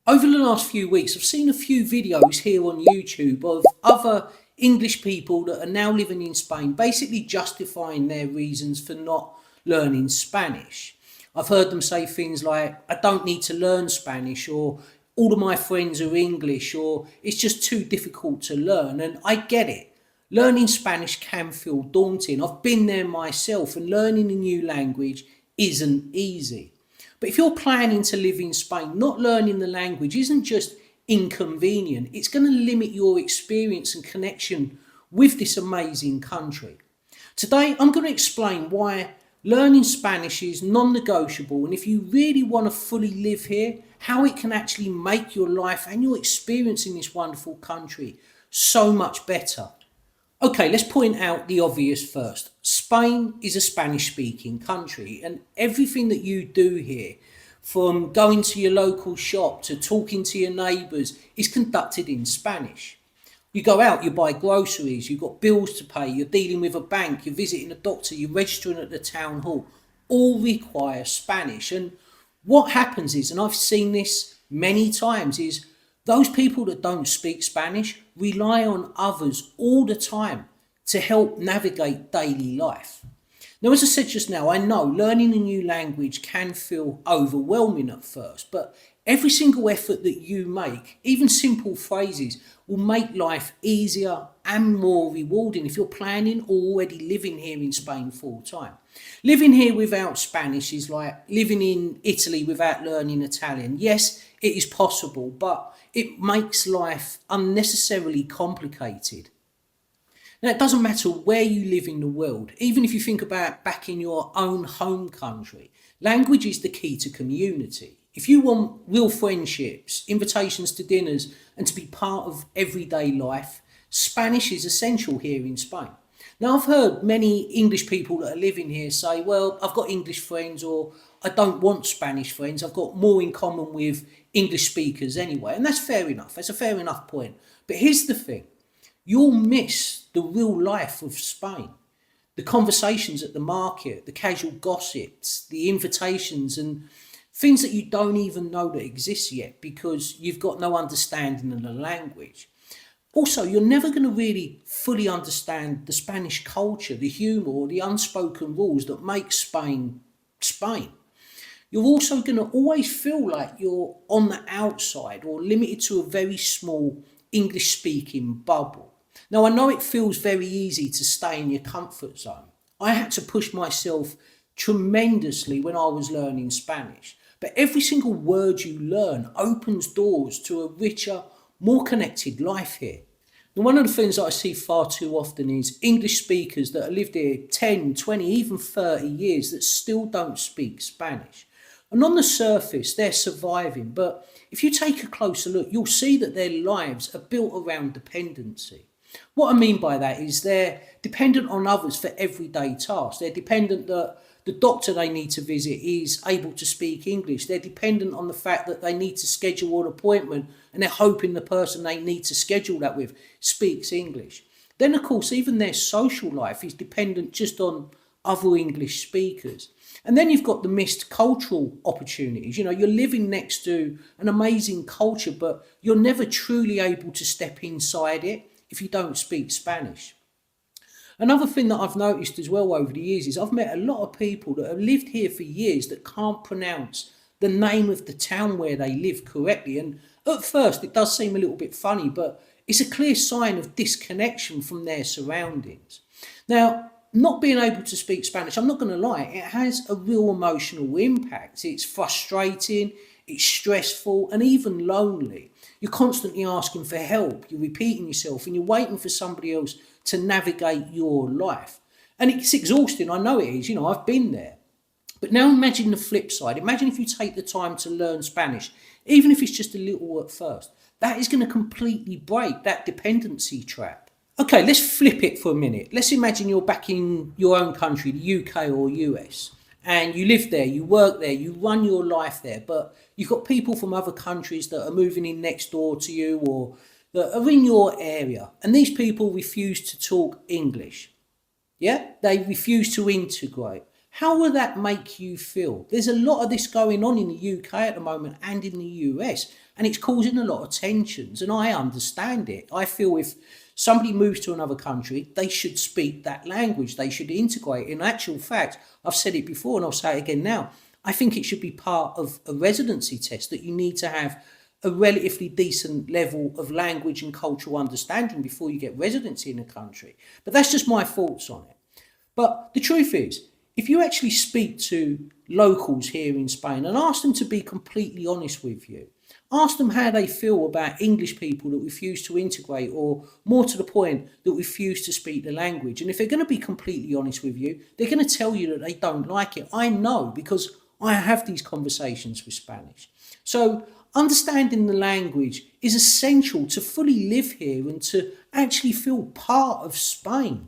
Over the last few weeks, I've seen a few videos here on YouTube of other English people that are now living in Spain, basically justifying their reasons for not learning Spanish. I've heard them say things like, I don't need to learn Spanish, or all of my friends are English, or it's just too difficult to learn. And I get it. Learning Spanish can feel daunting. I've been there myself, and learning a new language isn't easy. But if you're planning to live in Spain, not learning the language isn't just inconvenient, it's going to limit your experience and connection with this amazing country. Today, I'm going to explain why learning Spanish is non-negotiable, and if you really want to fully live here, how it can actually make your life and your experience in this wonderful country so much better. Okay, let's point out the obvious first. Spain is a Spanish speaking country, and everything that you do here, from going to your local shop to talking to your neighbours, is conducted in Spanish. You go out, you buy groceries, you've got bills to pay, you're dealing with a bank, you're visiting a doctor, you're registering at the town hall, all require Spanish. And what happens is, and I've seen this many times, is those people that don't speak Spanish rely on others all the time to help navigate daily life. Now, as I said just now, I know learning a new language can feel overwhelming at first, but every single effort that you make, even simple phrases, will make life easier and more rewarding if you're planning or already living here in Spain full time. Living here without Spanish is like living in Italy without learning Italian. Yes, it is possible, but it makes life unnecessarily complicated. Now, it doesn't matter where you live in the world, even if you think about back in your own home country, language is the key to community. If you want real friendships, invitations to dinners, and to be part of everyday life, Spanish is essential here in Spain. Now, I've heard many English people that are living here say, well, I've got English friends, or I don't want Spanish friends. I've got more in common with English speakers anyway. And that's fair enough. That's a fair enough point. But here's the thing. You'll miss the real life of Spain. The conversations at the market, the casual gossips, the invitations, and things that you don't even know that exist yet because you've got no understanding of the language. Also, you're never going to really fully understand the Spanish culture, the humour, or the unspoken rules that make Spain, Spain. You're also going to always feel like you're on the outside or limited to a very small English-speaking bubble. Now, I know it feels very easy to stay in your comfort zone. I had to push myself tremendously when I was learning Spanish. But every single word you learn opens doors to a richer, more connected life here. And one of the things that I see far too often is English speakers that have lived here 10, 20, even 30 years that still don't speak Spanish. And on the surface, they're surviving. But if you take a closer look, you'll see that their lives are built around dependency. What I mean by that is they're dependent on others for everyday tasks. They're dependent that the doctor they need to visit is able to speak English. They're dependent on the fact that they need to schedule an appointment and they're hoping the person they need to schedule that with speaks English. Then, of course, even their social life is dependent just on other English speakers. And then you've got the missed cultural opportunities. You know, you're living next to an amazing culture, but you're never truly able to step inside it if you don't speak Spanish. Another thing that I've noticed as well over the years is I've met a lot of people that have lived here for years that can't pronounce the name of the town where they live correctly. And at first it does seem a little bit funny, but it's a clear sign of disconnection from their surroundings. Now, not being able to speak Spanish, I'm not going to lie, it has a real emotional impact. It's frustrating, it's stressful, and even lonely. You're constantly asking for help, you're repeating yourself, and you're waiting for somebody else to navigate your life. And it's exhausting, I know it is, I've been there. But now imagine the flip side. Imagine if you take the time to learn Spanish, even if it's just a little at first. That is going to completely break that dependency trap. Okay, let's flip it for a minute. Let's imagine you're back in your own country, the UK or US, and you live there, you work there, you run your life there, but you've got people from other countries that are moving in next door to you or that are in your area, and these people refuse to talk English. Yeah, they refuse to integrate. How will that make you feel? There's a lot of this going on in the UK at the moment and in the US, and it's causing a lot of tensions, and I understand it. I feel if somebody moves to another country, they should speak that language, they should integrate. In actual fact, I've said it before and I'll say it again now, I think it should be part of a residency test, that you need to have a relatively decent level of language and cultural understanding before you get residency in a country. But that's just my thoughts on it. But the truth is, if you actually speak to locals here in Spain and ask them to be completely honest with you, ask them how they feel about English people that refuse to integrate, or more to the point, that refuse to speak the language. And if they're going to be completely honest with you, they're going to tell you that they don't like it. I know, because I have these conversations with Spanish. So understanding the language is essential to fully live here and to actually feel part of Spain.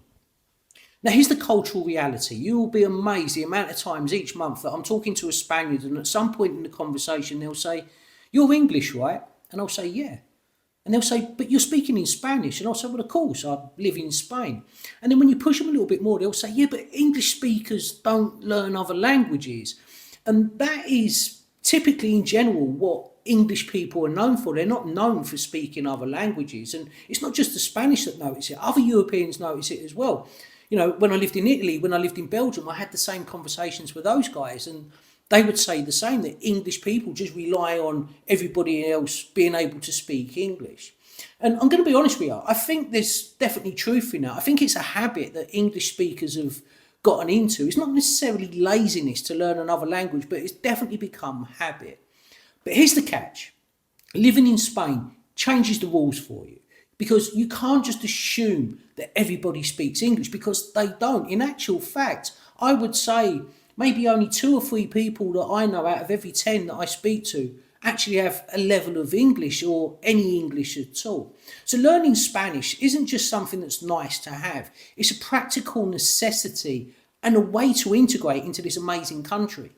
Now, here's the cultural reality. You will be amazed the amount of times each month that I'm talking to a Spaniard, and at some point in the conversation, they'll say, "You're English, right?" And I'll say, "Yeah." And they'll say, "But you're speaking in Spanish." And I'll say, "Well, of course, I live in Spain." And then when you push them a little bit more, they'll say, "Yeah, but English speakers don't learn other languages." And that is typically, in general, what English people are known for. They're not known for speaking other languages. And it's not just the Spanish that notice it. Other Europeans notice it as well. You know, when I lived in Italy, when I lived in Belgium, I had the same conversations with those guys, and they would say the same, that English people just rely on everybody else being able to speak English. And I'm going to be honest with you, I think there's definitely truth in that. I think it's a habit that English speakers have gotten into. It's not necessarily laziness to learn another language, but it's definitely become habit. But here's the catch. Living in Spain changes the rules for you, because you can't just assume that everybody speaks English, because they don't. In actual fact, I would say maybe only 2 or 3 people that I know out of every 10 that I speak to actually have a level of English or any English at all. So learning Spanish isn't just something that's nice to have. It's a practical necessity and a way to integrate into this amazing country.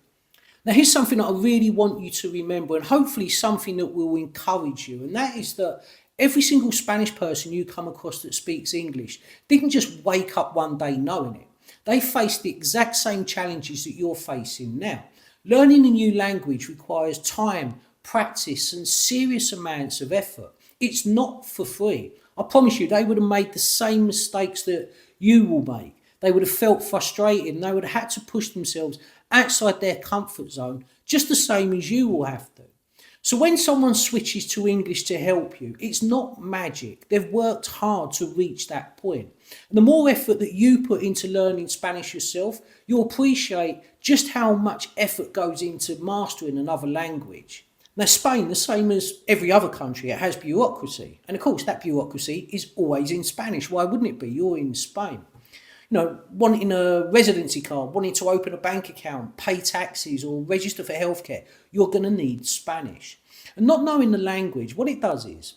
Now, here's something that I really want you to remember, and hopefully something that will encourage you, and that is that every single Spanish person you come across that speaks English didn't just wake up one day knowing it. They faced the exact same challenges that you're facing now. Learning a new language requires time, practice, and serious amounts of effort. It's not for free. I promise you, they would have made the same mistakes that you will make. They would have felt frustrated, and they would have had to push themselves outside their comfort zone, just the same as you will have to. So when someone switches to English to help you, it's not magic. They've worked hard to reach that point. And the more effort that you put into learning Spanish yourself, you'll appreciate just how much effort goes into mastering another language. Now, Spain, the same as every other country, it has bureaucracy. And of course, that bureaucracy is always in Spanish. Why wouldn't it be? You're in Spain. You know, wanting a residency card, wanting to open a bank account, pay taxes, or register for healthcare, you're going to need Spanish. And not knowing the language, what it does is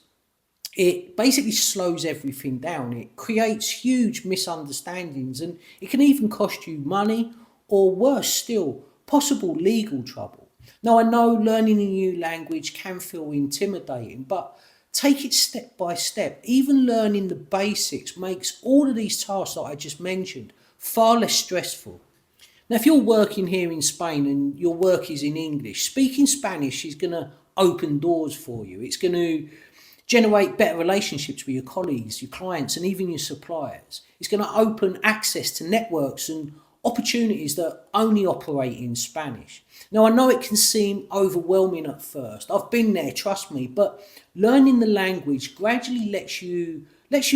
it basically slows everything down. It creates huge misunderstandings, and it can even cost you money, or worse still, possible legal trouble. Now, I know learning a new language can feel intimidating, but take it step by step. Even learning the basics makes all of these tasks that I just mentioned far less stressful. Now, if you're working here in Spain and your work is in English, speaking Spanish is going to open doors for you. It's going to generate better relationships with your colleagues, your clients, and even your suppliers. It's going to open access to networks and opportunities that only operate in Spanish. Now, I know it can seem overwhelming at first. I've been there, trust me, but learning the language gradually lets you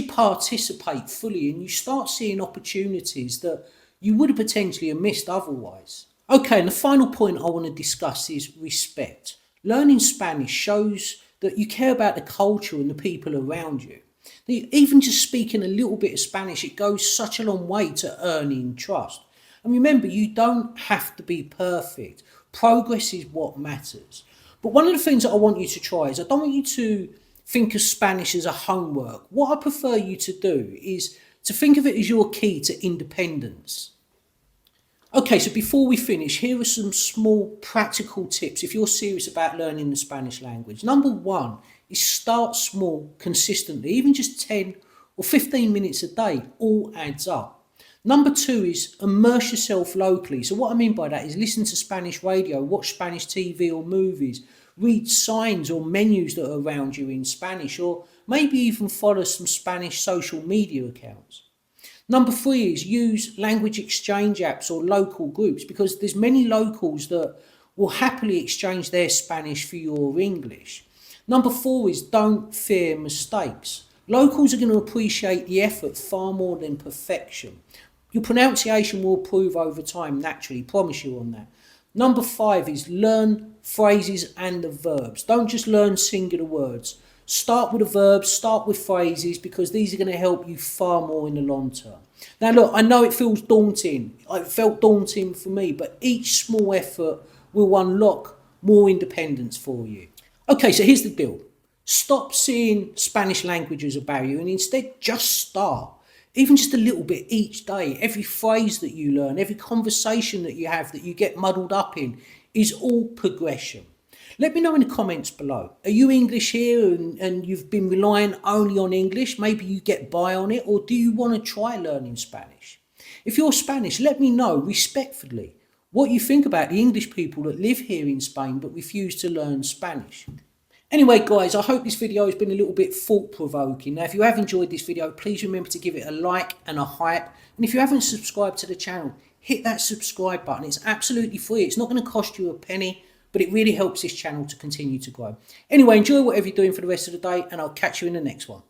participate fully, and you start seeing opportunities that you would have potentially missed otherwise. Okay, and the final point I want to discuss is respect. Learning Spanish shows that you care about the culture and the people around you. Even just speaking a little bit of Spanish, it goes such a long way to earning trust. And remember, you don't have to be perfect. Progress is what matters. But one of the things that I want you to try is, I don't want you to think of Spanish as a homework. What I prefer you to do is to think of it as your key to independence. Okay, so before we finish, here are some small practical tips if you're serious about learning the Spanish language. Number 1 is start small, consistently, even just 10 or 15 minutes a day, all adds up. Number 2 is immerse yourself locally. So what I mean by that is listen to Spanish radio, watch Spanish TV or movies, read signs or menus that are around you in Spanish, or maybe even follow some Spanish social media accounts. Number 3 is use language exchange apps or local groups, because there's many locals that will happily exchange their Spanish for your English. Number 4 is don't fear mistakes. Locals are going to appreciate the effort far more than perfection. Your pronunciation will improve over time naturally, promise you on that. Number 5 is learn phrases and the verbs. Don't just learn singular words. Start with the verbs, start with phrases, because these are going to help you far more in the long term. Now look, I know it feels daunting. It felt daunting for me, but each small effort will unlock more independence for you. Okay, so here's the deal. Stop seeing Spanish language as a barrier and instead just start. Even just a little bit each day. Every phrase that you learn, every conversation that you have that you get muddled up in is all progression. Let me know in the comments below. Are you English here and you've been relying only on English? Maybe you get by on it, or do you want to try learning Spanish? If you're Spanish, let me know respectfully what you think about the English people that live here in Spain but refuse to learn Spanish. Anyway guys, I hope this video has been a little bit thought-provoking. Now if you have enjoyed this video, please remember to give it a like and a hype. And if you haven't subscribed to the channel, hit that subscribe button. It's absolutely free. It's not going to cost you a penny, but it really helps this channel to continue to grow. Anyway, enjoy whatever you're doing for the rest of the day, and I'll catch you in the next one.